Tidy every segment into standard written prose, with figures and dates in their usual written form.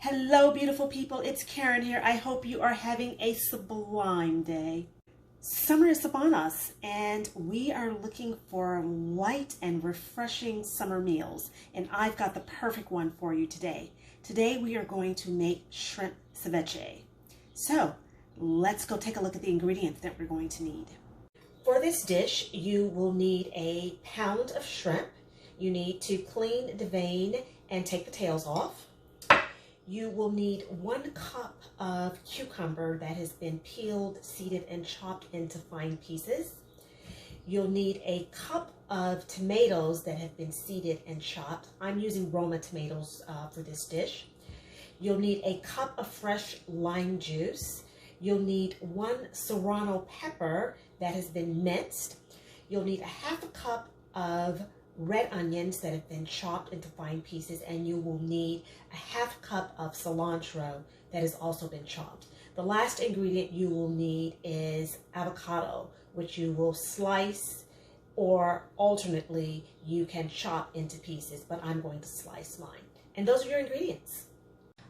Hello, beautiful people. It's Karen here. I hope you are having a sublime day. Summer is upon us, and we are looking for light and refreshing summer meals, and I've got the perfect one for you today. Today, we are going to make shrimp ceviche. So, let's go take a look at the ingredients that we're going to need. For this dish, you will need a pound of shrimp. You need to clean, devein, and take the tails off. You will need 1 cup of cucumber that has been peeled, seeded, and chopped into fine pieces. You'll need a cup of tomatoes that have been seeded and chopped. I'm using Roma tomatoes for this dish. You'll need a cup of fresh lime juice. You'll need 1 serrano pepper that has been minced. You'll need a 1/2 cup of red onions that have been chopped into fine pieces, and you will need a 1/2 cup of cilantro that has also been chopped. The last ingredient you will need is avocado, which you will slice, or alternately you can chop into pieces, but I'm going to slice mine. And those are your ingredients.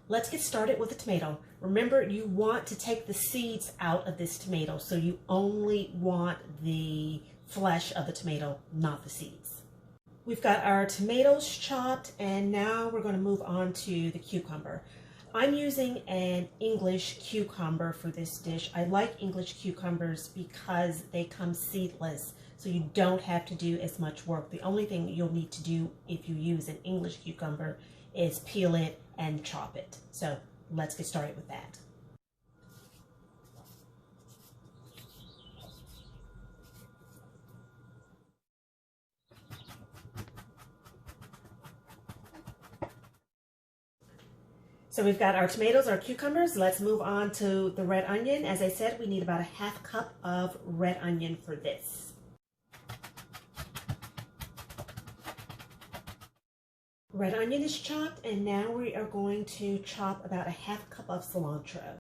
Let's get started with the tomato. Remember, you want to take the seeds out of this tomato, so you only want the flesh of the tomato, not the seeds. We've got our tomatoes chopped, and now we're going to move on to the cucumber. I'm using an English cucumber for this dish. I like English cucumbers because they come seedless, so you don't have to do as much work. The only thing you'll need to do if you use an English cucumber is peel it and chop it. So let's get started with that. So we've got our tomatoes, our cucumbers. Let's move on to the red onion. As I said, we need about a 1/2 cup of red onion for this. Red onion is chopped, and now we are going to chop about a 1/2 cup of cilantro.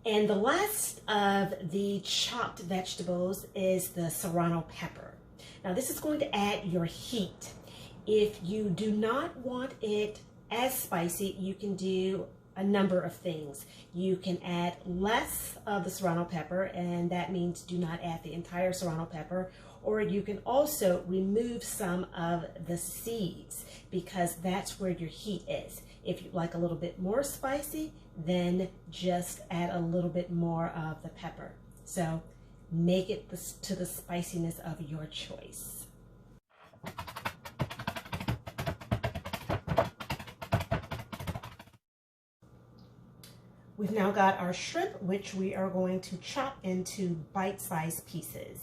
And the last of the chopped vegetables is the serrano pepper. Now this is going to add your heat. If you do not want it as spicy, you can do a number of things. You can add less of the serrano pepper, and that means do not add the entire serrano pepper, or you can also remove some of the seeds because that's where your heat is. If you like a little bit more spicy, then just add a little bit more of the pepper. So make it to the spiciness of your choice. We've now got our shrimp, which we are going to chop into bite-sized pieces.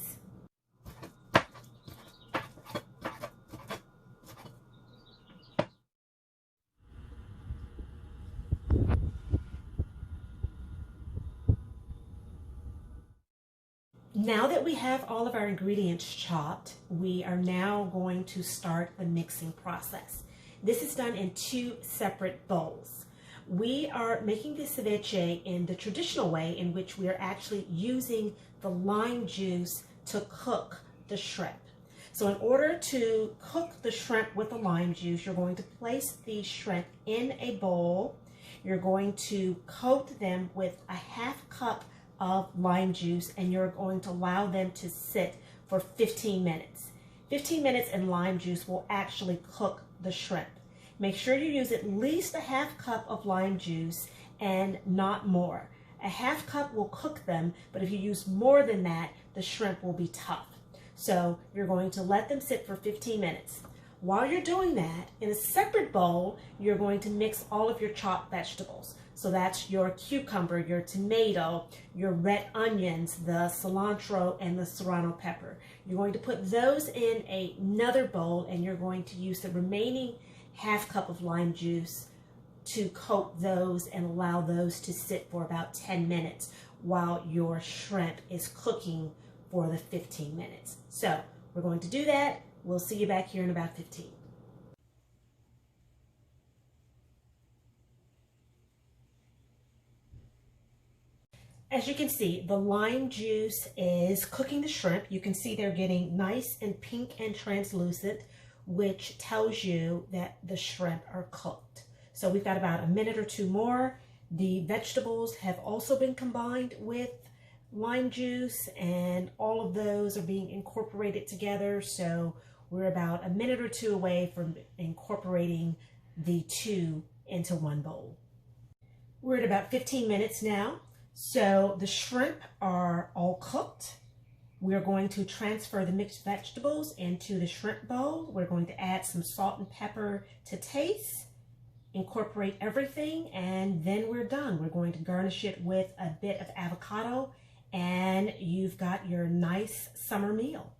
Now that we have all of our ingredients chopped, we are now going to start the mixing process. This is done in 2 separate bowls. We are making the ceviche in the traditional way, in which we are actually using the lime juice to cook the shrimp. So in order to cook the shrimp with the lime juice, you're going to place the shrimp in a bowl. You're going to coat them with a 1/2 cup of lime juice, and you're going to allow them to sit for 15 minutes. 15 minutes in lime juice will actually cook the shrimp. Make sure you use at least a 1/2 cup of lime juice and not more. A 1/2 cup will cook them, but if you use more than that, the shrimp will be tough. So you're going to let them sit for 15 minutes. While you're doing that, in a separate bowl, you're going to mix all of your chopped vegetables. So that's your cucumber, your tomato, your red onions, the cilantro, and the serrano pepper. You're going to put those in another bowl, and you're going to use the remaining 1/2 cup of lime juice to coat those and allow those to sit for about 10 minutes while your shrimp is cooking for the 15 minutes. So we're going to do that. We'll see you back here in about 15. As you can see, the lime juice is cooking the shrimp. You can see they're getting nice and pink and translucent. which tells you that the shrimp are cooked. So we've got about a minute or two more. The vegetables have also been combined with lime juice, and all of those are being incorporated together. So we're about a minute or two away from incorporating the two into one bowl. We're at about 15 minutes now. So the shrimp are all cooked. We're going to transfer the mixed vegetables into the shrimp bowl. We're going to add some salt and pepper to taste, incorporate everything, and then we're done. We're going to garnish it with a bit of avocado, and you've got your nice summer meal.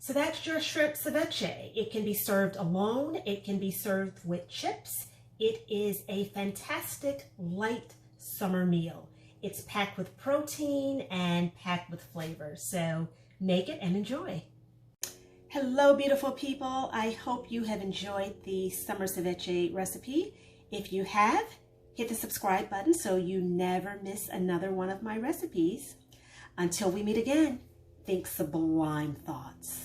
So that's your shrimp ceviche. It can be served alone. It can be served with chips. It is a fantastic light summer meal. It's packed with protein and packed with flavor. So make it and enjoy. Hello, beautiful people. I hope you have enjoyed the summer ceviche recipe. If you have, hit the subscribe button so you never miss another one of my recipes. Until we meet again, think sublime thoughts.